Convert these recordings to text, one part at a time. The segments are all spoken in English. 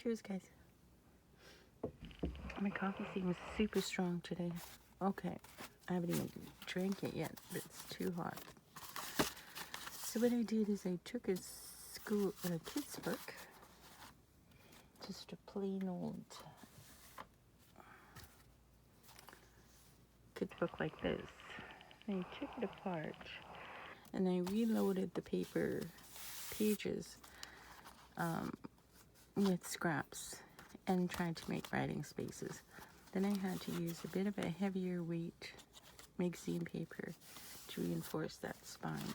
Cheers, guys. My coffee seems super strong today. Okay, I haven't even drank it yet, but it's too hot. So what I did is I took a kid's book, just a plain old kid's book like this. And I took it apart, and I reloaded the paper pages with scraps and tried to make writing spaces. Then I had to use a bit of a heavier weight magazine paper to reinforce that spine,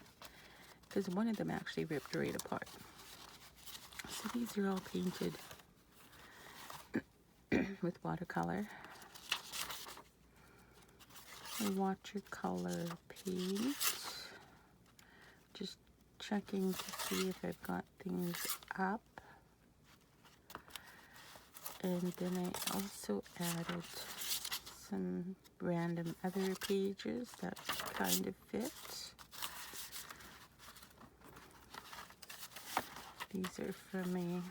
because one of them actually ripped right apart. So these are all painted with watercolor, paint. Just checking to see if I've got things up. And then I also added some random other pages that kind of fit. These are from a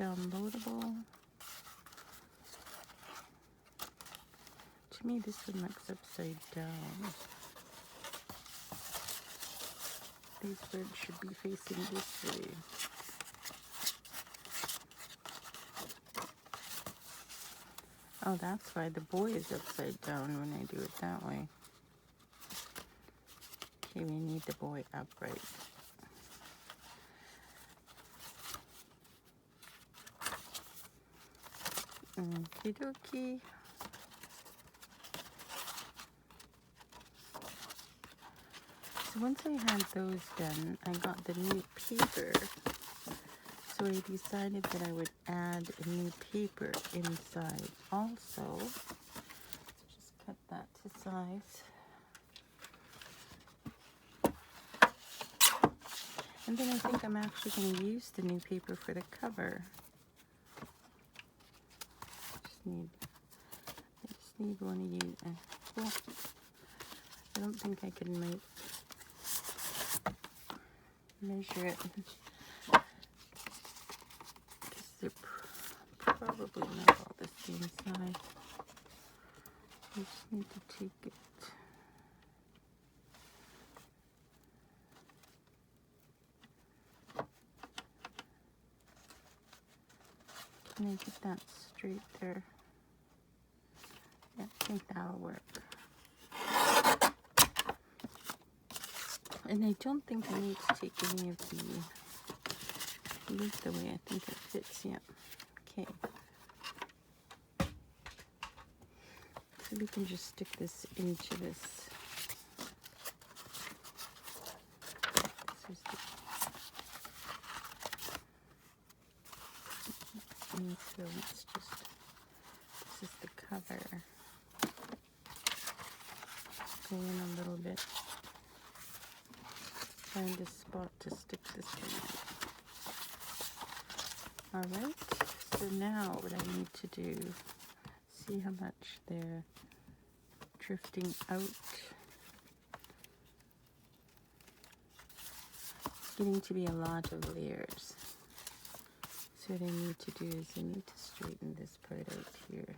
downloadable. To me, this one looks upside down. These birds should be facing this way. Oh, that's why the boy is upside down when I do it that way. Okay, we need the boy upright. Okie dokie. So once I had those done, I got the new paper. So I decided that I would add a new paper inside also. Just cut that to size. And then I think I'm actually going to use the new paper for the cover. I just need one of you. Well, I don't think I can measure it. They're probably not all the same size. I just need to take it. Can I get that straight there? Yeah, I think that'll work. And I don't think I need to take any of the loop the way I think it fits. Yeah. Okay. So we can just stick this into this. And so let's just, this is the cover. Go in a little bit. Find a spot to stick this in. Alright, so now what I need to do, see how much they're drifting out. It's getting to be a lot of layers. So what I need to do is I need to straighten this part out here.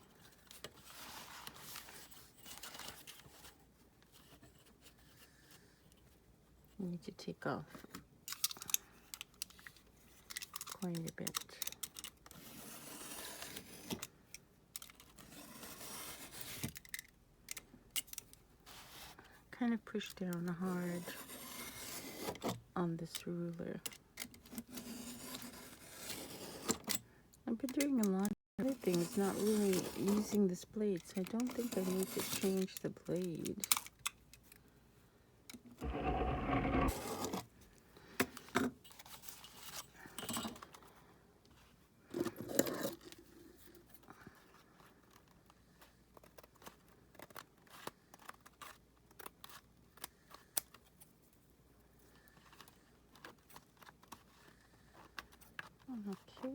I need to take off quite a bit. Kind of push down hard on this ruler. I've been doing a lot of other things, not really using this blade, so I don't think I need to change the blade. Okay.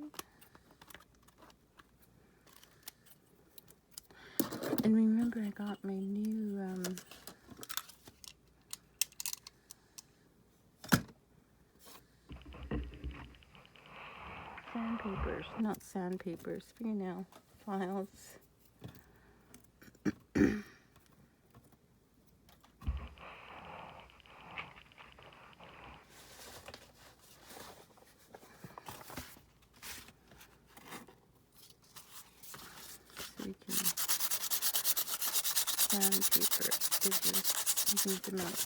And remember, I got my new sandpapers, not sandpapers, fingernail files. So we can sandpaper edges, move them out.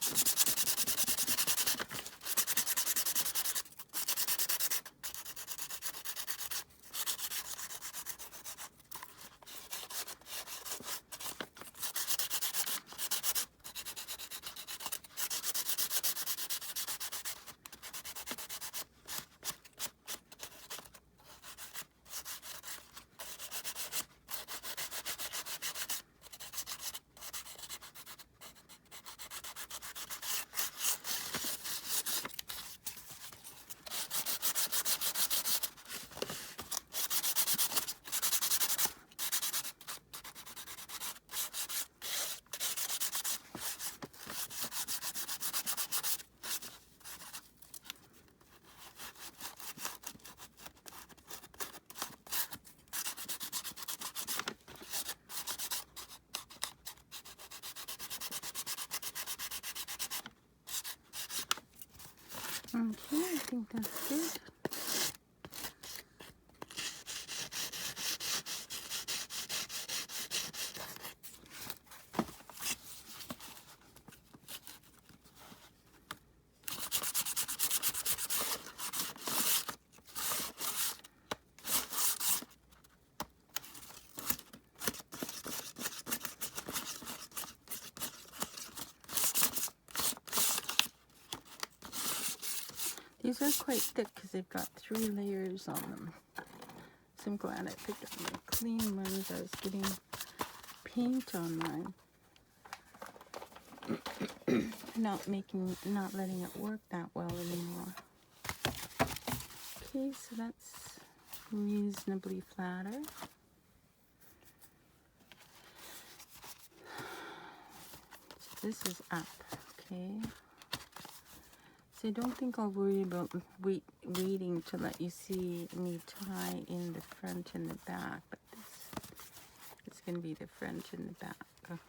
Okay, I think that's good. These are quite thick because they've got 3 layers on them. So I'm glad I picked up my clean ones. I was getting paint on mine. Not letting it work that well anymore. Okay, so that's reasonably flatter. So this is up, okay. So I don't think I'll worry about waiting to let you see me tie in the front and the back, but it's going to be the front and the back. You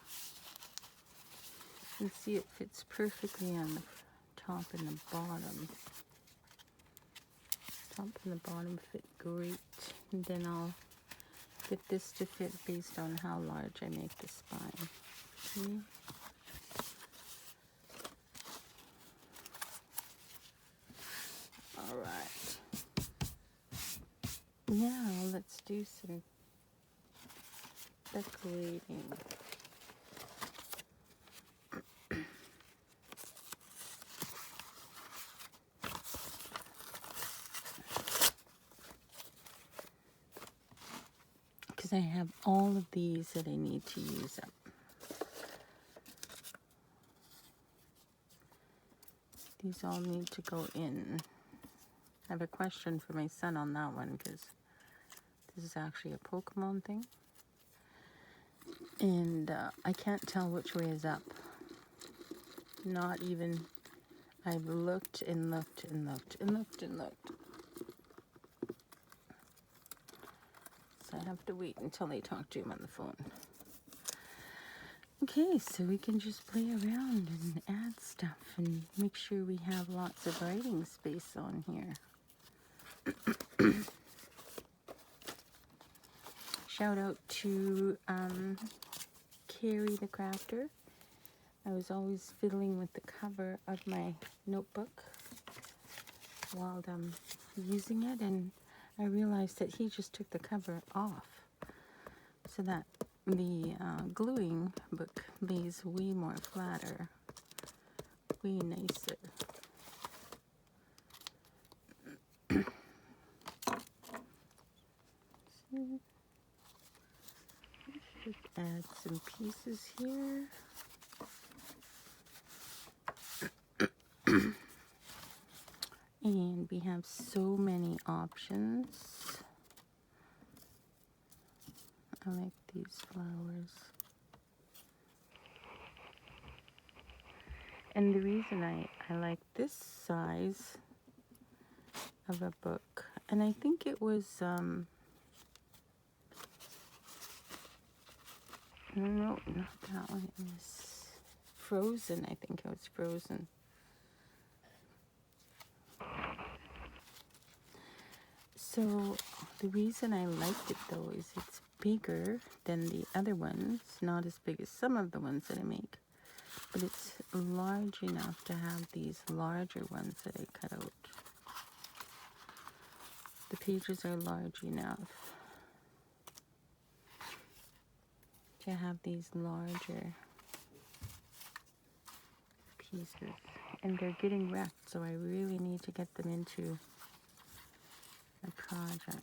can see it fits perfectly on the top and the bottom. Top and the bottom fit great. And then I'll get this to fit based on how large I make the spine. Okay. Alright. Now let's do some decorating. Because I have all of these that I need to use up. These all need to go in. I have a question for my son on that one because this is actually a Pokemon thing. And I can't tell which way is up. Not even, I've looked and looked and looked and looked and looked. So I have to wait until I talk to him on the phone. Okay, so we can just play around and add stuff and make sure we have lots of writing space on here. Shout out to Carrie the Crafter. I was always fiddling with the cover of my notebook while I'm using it, and I realized that he just took the cover off so that the gluing book lays way more flatter, way nicer. So, should add some pieces here. And we have so many options. I like these flowers. And the reason I like this size of a book And I think it was, no, not that one. It was Frozen. I think it was Frozen. So the reason I liked it though is it's bigger than the other ones. Not as big as some of the ones that I make, but it's large enough to have these larger ones that I cut out. The pages are large enough to have these larger pieces. And they're getting wrecked, so I really need to get them into a project.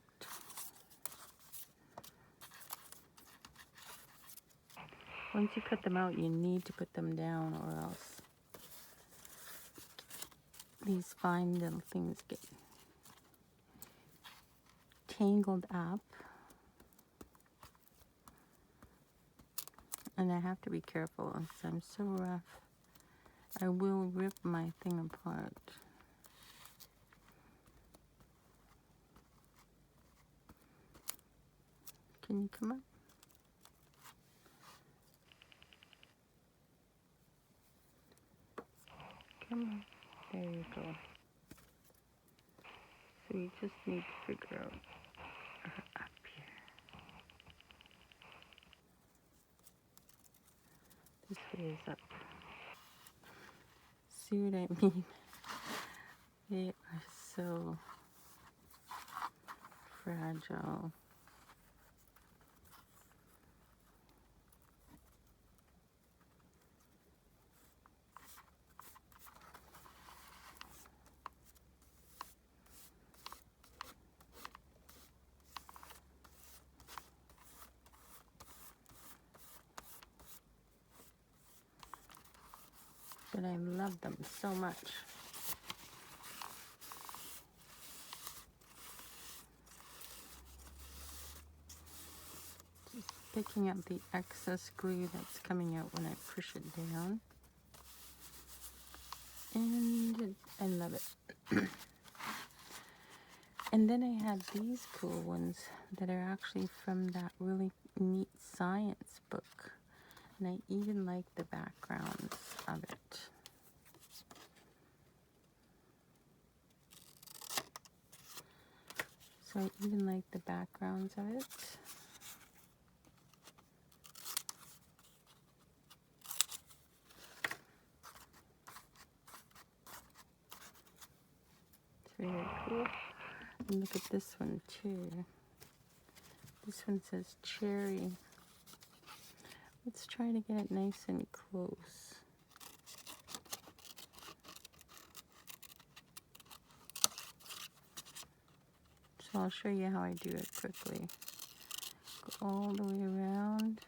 Once you cut them out, you need to put them down, or else these fine little things get tangled up. And I have to be careful because I'm so rough. I will rip my thing apart. Can you come up? Come on. There you go. So you just need to figure out her up here. This way is up. See what I mean? They are so fragile. But I love them so much. Just picking up the excess glue that's coming out when I push it down. And I love it. And then I had these cool ones that are actually from that really neat science book. And I even like the backgrounds of it. So I even like the backgrounds of it. It's really cool. And look at this one too. This one says cherry. Let's try to get it nice and close. So I'll show you how I do it quickly. Go all the way around.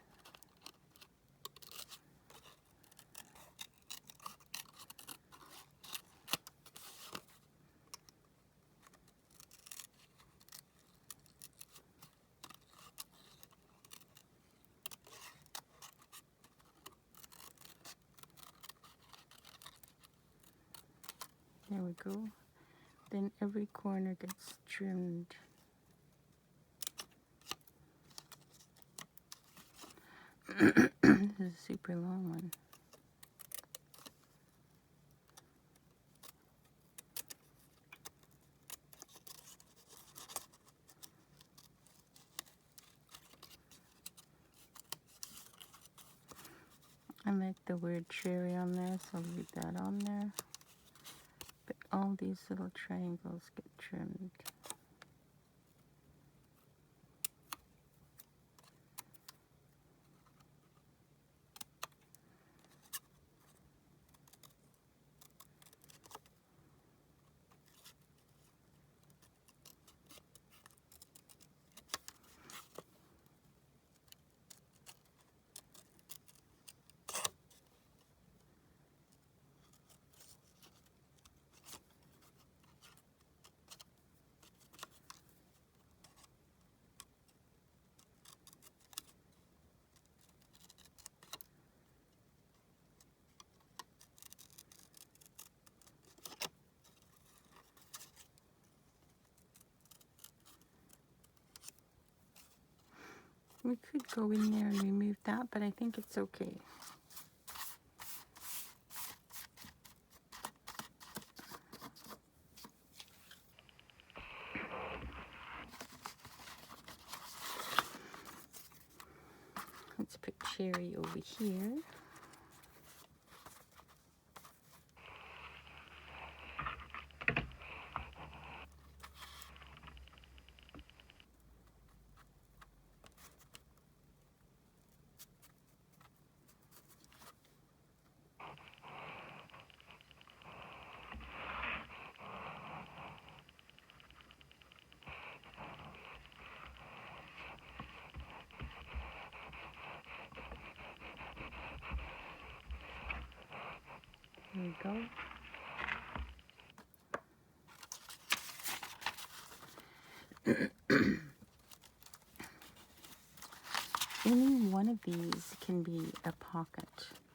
There we go. Then every corner gets trimmed. This is a super long one. I like the word cherry on there, so I'll leave that on there. But all these little triangles get trimmed. We could go in there and remove that, but I think it's okay. Let's put Cherry over here. There we go. Any one of these can be a pocket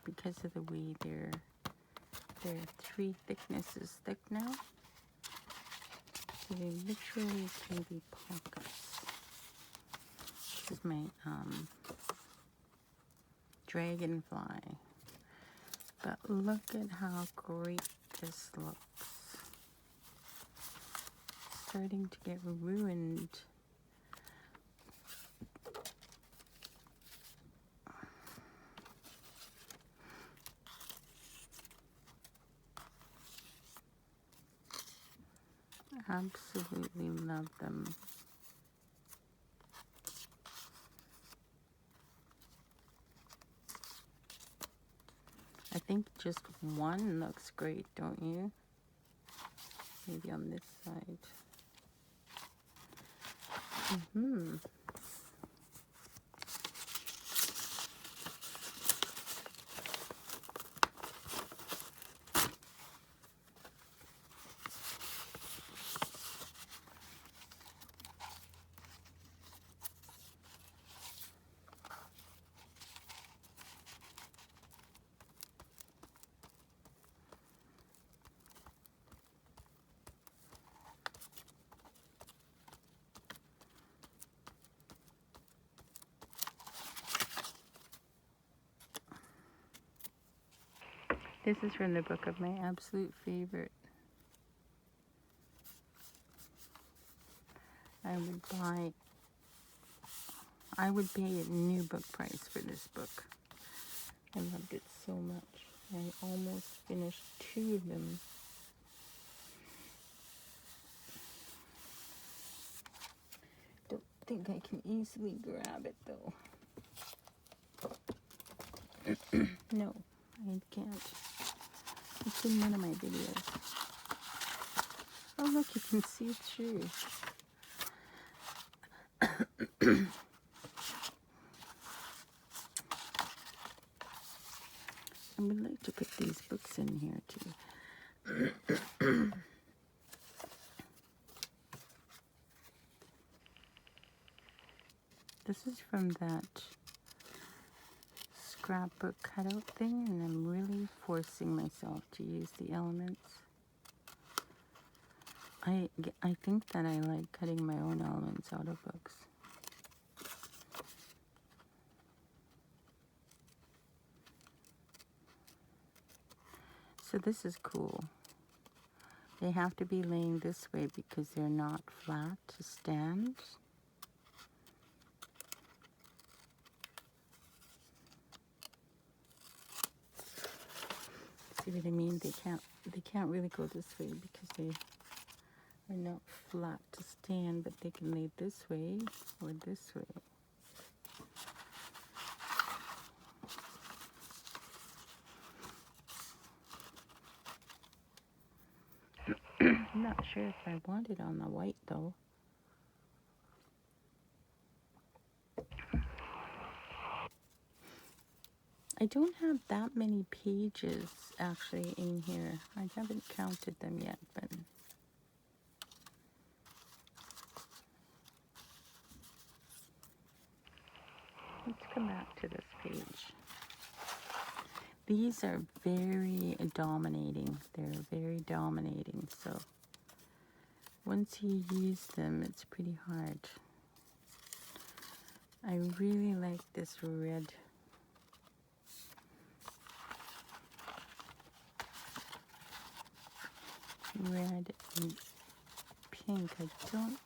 because of the way they're 3 thicknesses thick now. So they literally can be pockets. This is my dragonfly. But look at how great this looks. Starting to get ruined. Absolutely love them. I think just one looks great, don't you? Maybe on this side. This is from the book of my absolute favorite. I would pay a new book price for this book. I loved it so much. I almost finished 2 of them. Don't think I can easily grab it though. No, I can't. It's in one of my videos. Oh look, you can see it through. I would like to put these books in here too. This is from that scrapbook cutout thing, and I'm really forcing myself to use the elements. I think that I like cutting my own elements out of books. So this is cool. They have to be laying this way because they're not flat to stand. See what I mean? They can't really go this way because they are not flat to stand, but they can lay this way or this way. I'm not sure if I want it on the white though. I don't have that many pages actually in here. I haven't counted them yet, but let's come back to this page. These are very dominating. They're very dominating. So once you use them, it's pretty hard. I really like this red. Red and pink. I don't.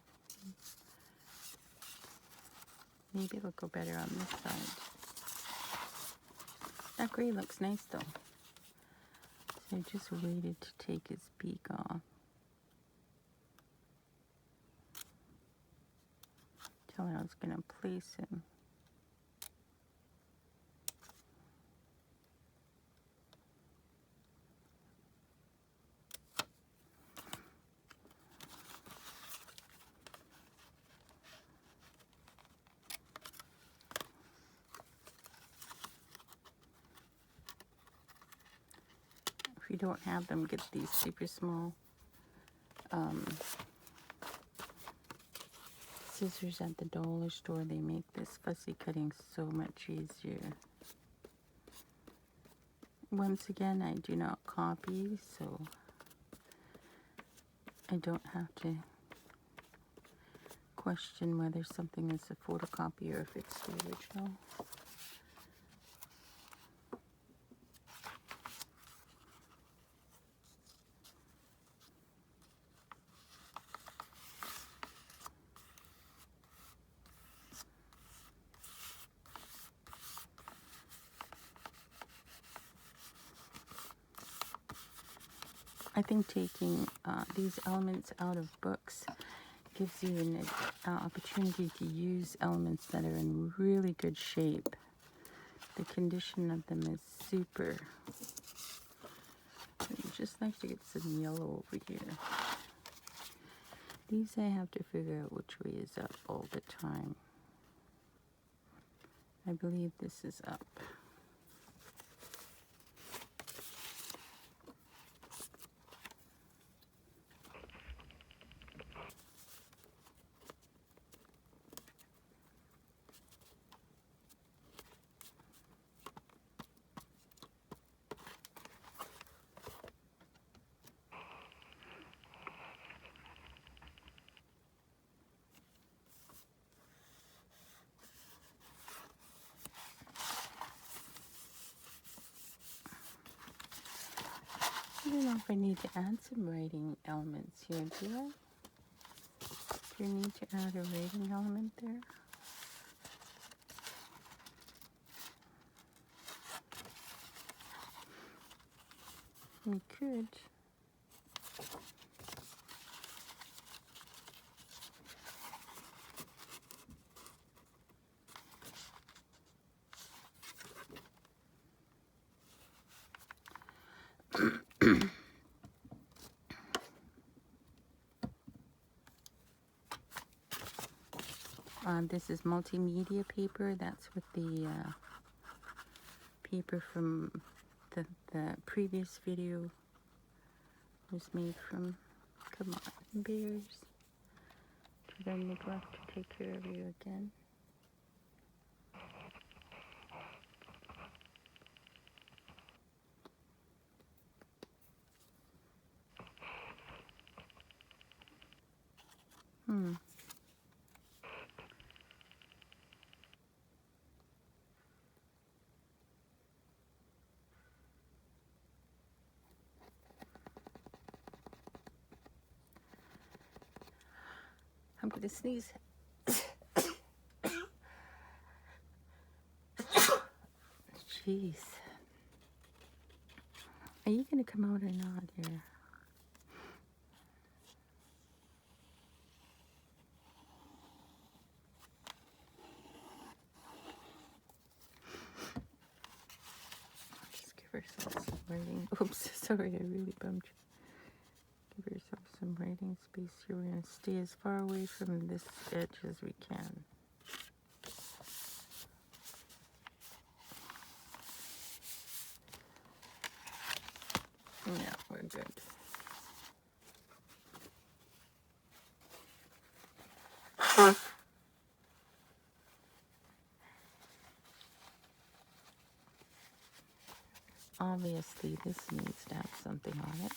Maybe it'll go better on this side. That gray looks nice though. So I just waited to take his beak off. Till I was gonna place him. If you don't have them, get these super small scissors at the dollar store. They make this fussy cutting so much easier. Once again, I do not copy, so I don't have to question whether something is a photocopy or if it's the original. I think taking these elements out of books gives you an opportunity to use elements that are in really good shape. The condition of them is super. I'd just like to get some yellow over here. These I have to figure out which way is up all the time. I believe this is up. I don't know if I need to add some writing elements here, do I? Do you need to add a writing element there? We could. This is multimedia paper. That's what the paper from the previous video was made from. Come on, bears. Did I neglect to take care of you again? I'm gonna sneeze. Jeez. Are you gonna come out or not here? Just give herself some writing. Oops, sorry, I really bumped you. Give yourself some writing space here. We're gonna stay as far away from this edge as we can. Yeah, we're good. Obviously, this needs to have something on it.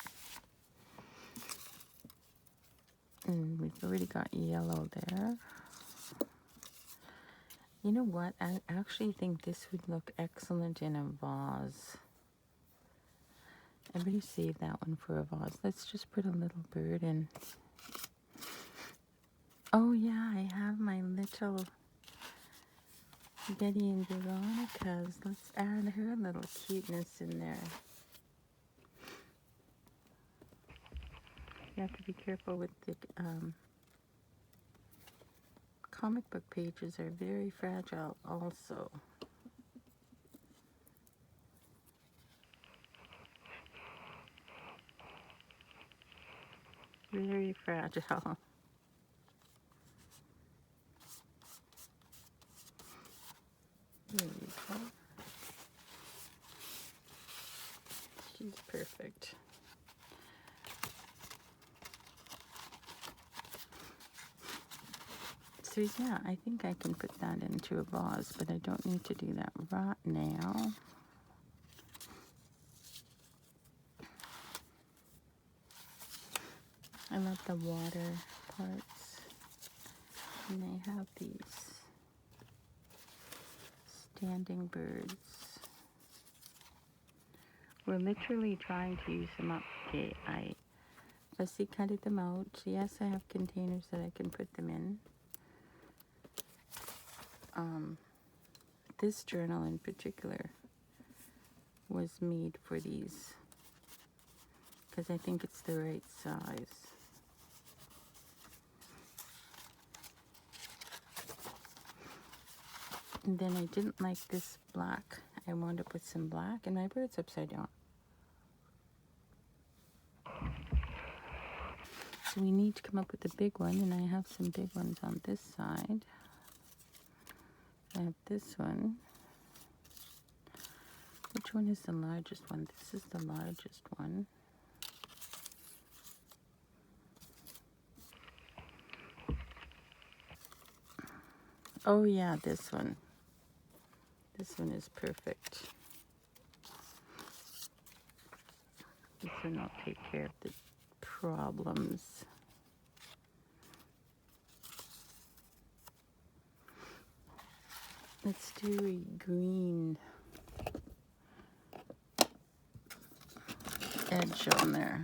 And we've already got yellow there. You know what? I actually think this would look excellent in a vase. I'm going to save that one for a vase. Let's just put a little bird in. Oh yeah, I have my little Betty and Veronica's. Let's add her little cuteness in there. You have to be careful with the comic book pages are very fragile also. Very fragile. There you go. She's perfect. So yeah, I think I can put that into a vase, but I don't need to do that right now. I love the water parts. And they have these standing birds. We're literally trying to use them up. Okay, I fussy cutted them out. Yes, I have containers that I can put them in. This journal in particular was made for these because I think it's the right size. And then I didn't like this black. I wound up with some black, and my bird's upside down. So we need to come up with a big one, and I have some big ones on this side. I have this one. Which one is the largest one? This is the largest one. Oh yeah, this one. This one is perfect. This one will take care of the problems. Let's do a green edge on there.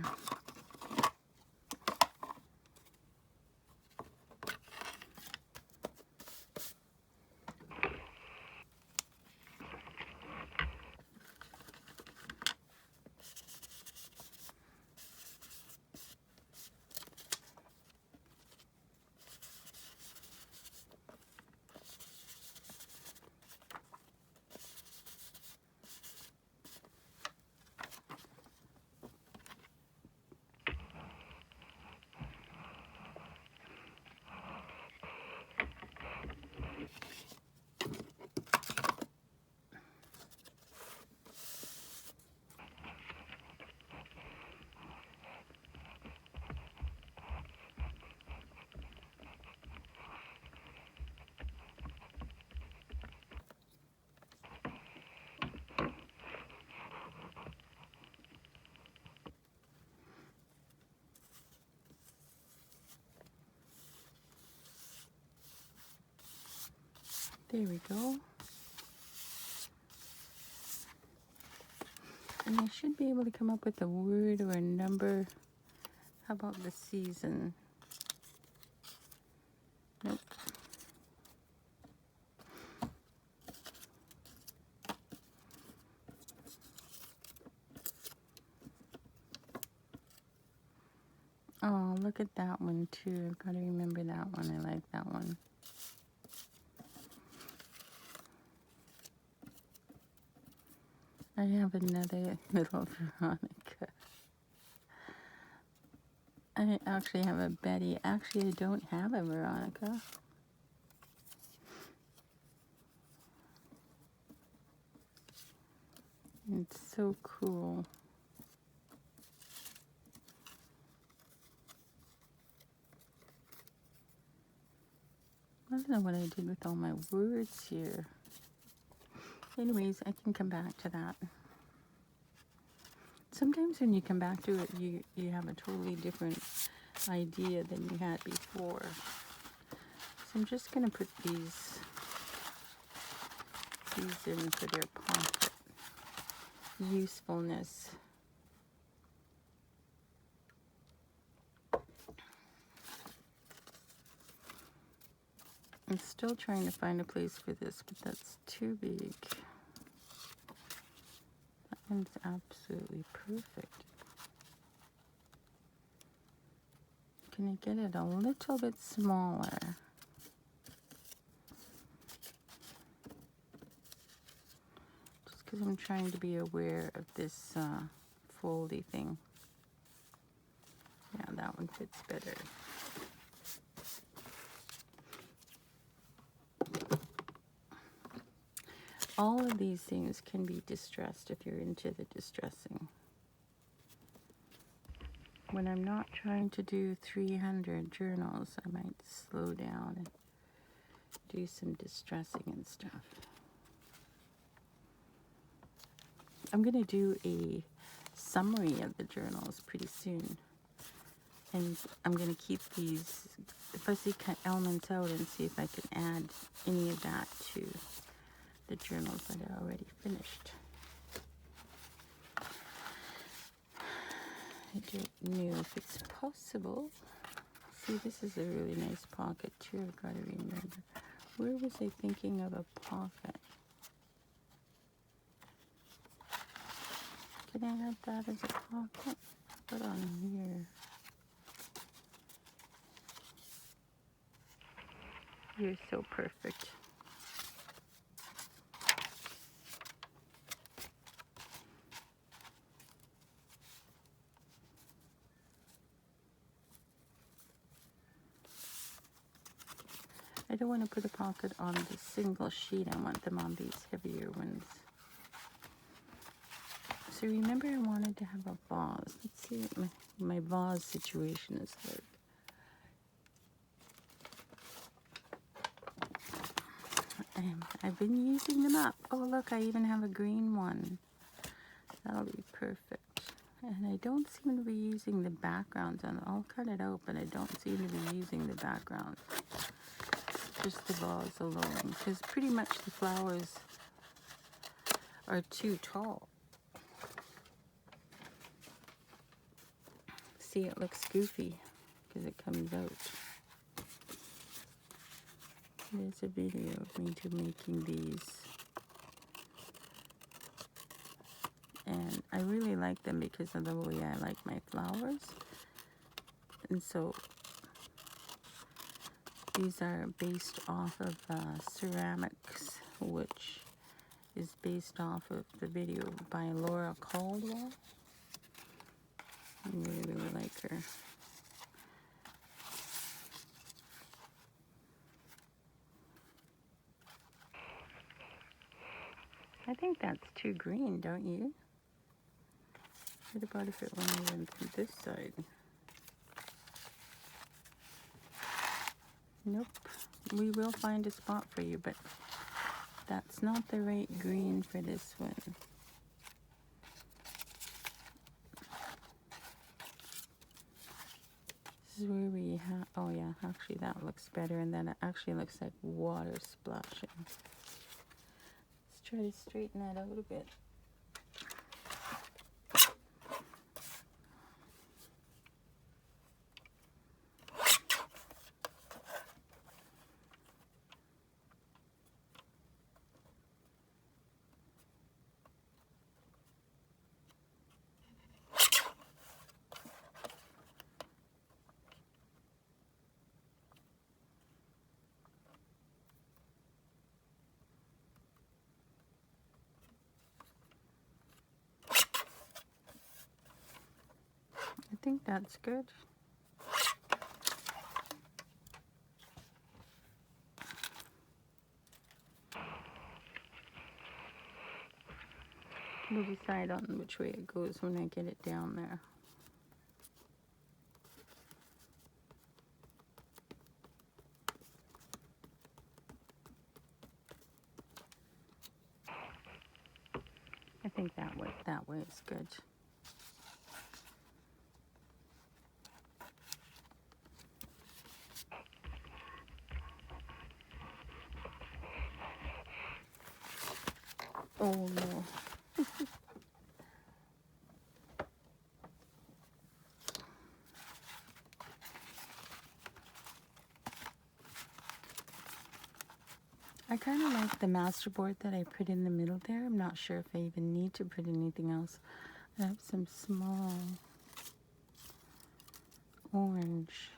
There we go. And I should be able to come up with a word or a number. How about the season? Nope. Oh, look at that one too. I've got to remember that one. I like that one. I have another little Veronica. I actually have a Betty. Actually, I don't have a Veronica. It's so cool. I don't know what I did with all my words here. Anyways, I can come back to that. Sometimes when you come back to it, you have a totally different idea than you had before. So I'm just going to put these these in for their pocket usefulness. I'm still trying to find a place for this, but that's too big. That one's absolutely perfect. Can I get it a little bit smaller? Just because I'm trying to be aware of this foldy thing. Yeah, that one fits better. All of these things can be distressed if you're into the distressing. When I'm not trying to do 300 journals, I might slow down and do some distressing and stuff. I'm going to do a summary of the journals pretty soon. And I'm going to keep these fussy cut elements out and see if I can add any of that to the journals that are already finished. I don't know if it's possible. See, this is a really nice pocket too. I've got to remember. Where was I thinking of a pocket? Can I add that as a pocket? Put on here. You're so perfect. I don't want to put a pocket on the single sheet. I want them on these heavier ones. So remember I wanted to have a vase. Let's see what my vase situation is like. I've been using them up. Oh look, I even have a green one. That'll be perfect. And I don't seem to be using the backgrounds on it. I'll cut it out, but I don't seem to be using the background. Just the vase alone, because pretty much the flowers are too tall. See, it looks goofy because it comes out. There's a video of me making these, and I really like them because of the way I like my flowers. And so these are based off of ceramics, which is based off of the video by Laura Caldwell. I really, really like her. I think that's too green, don't you? What about if it went over from this side? Nope. We will find a spot for you, but that's not the right green for this one. This is where we have, oh yeah, actually that looks better, and then it actually looks like water splashing. Let's try to straighten that out a bit. I think that's good. We'll decide on which way it goes when I get it down there. I think that way is good. Oh no. I kind of like the masterboard that I put in the middle there. I'm not sure if I even need to put anything else. I have some small orange,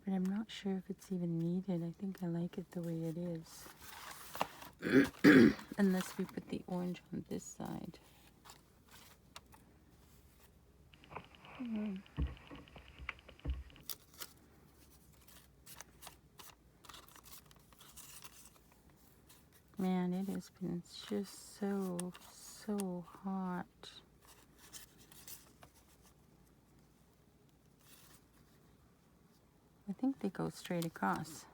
but I'm not sure if it's even needed. I think I like it the way it is. Unless we put the orange on this side. Man, it has been just so hot. I think they go straight across.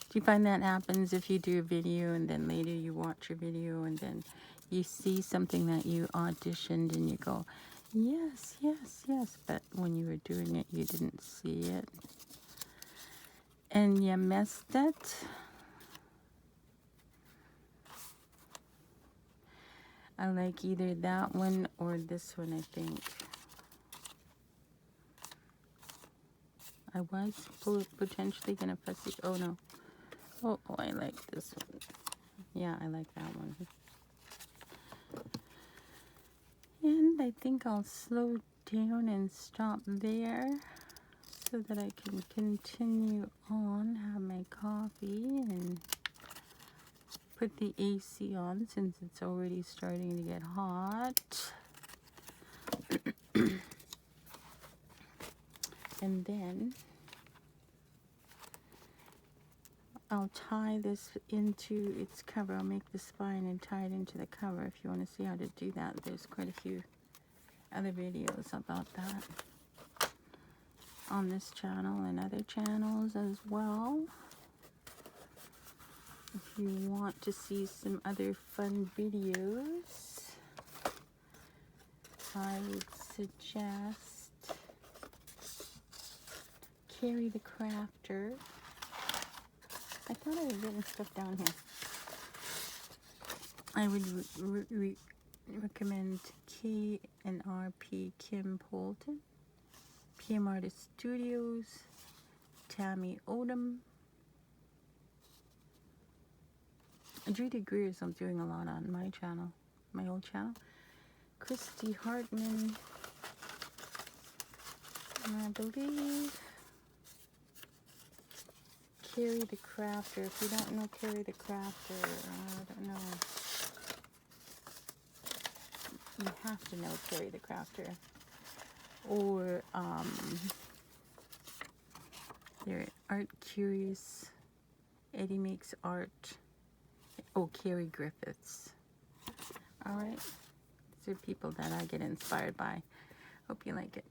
Do you find that happens if you do a video and then later you watch your video and then you see something that you auditioned and you go, yes, yes, yes, but when you were doing it you didn't see it and you missed it? I like either that one or this one, I think. I was potentially gonna press it. Oh no. Oh, I like this one. Yeah, I like that one. And I think I'll slow down and stop there so that I can continue on, have my coffee, and put the AC on since it's already starting to get hot. And then I'll tie this into its cover. I'll make the spine and tie it into the cover. If you want to see how to do that, there's quite a few other videos about that on this channel and other channels as well. If you want to see some other fun videos, I would suggest Carrie the Crafter. I thought I had written stuff down here. I would recommend K&RP Kim Polton, PM Artist Studios, Tammy Odom, Judy Greers. I'm doing a lot on my channel, my old channel. Christy Hartman, and I believe Carrie the Crafter. If you don't know Carrie the Crafter, I don't know. You have to know Carrie the Crafter. Or they're Art Curious. Eddie Makes Art. Oh, Carrie Griffiths. Alright. These are people that I get inspired by. Hope you like it.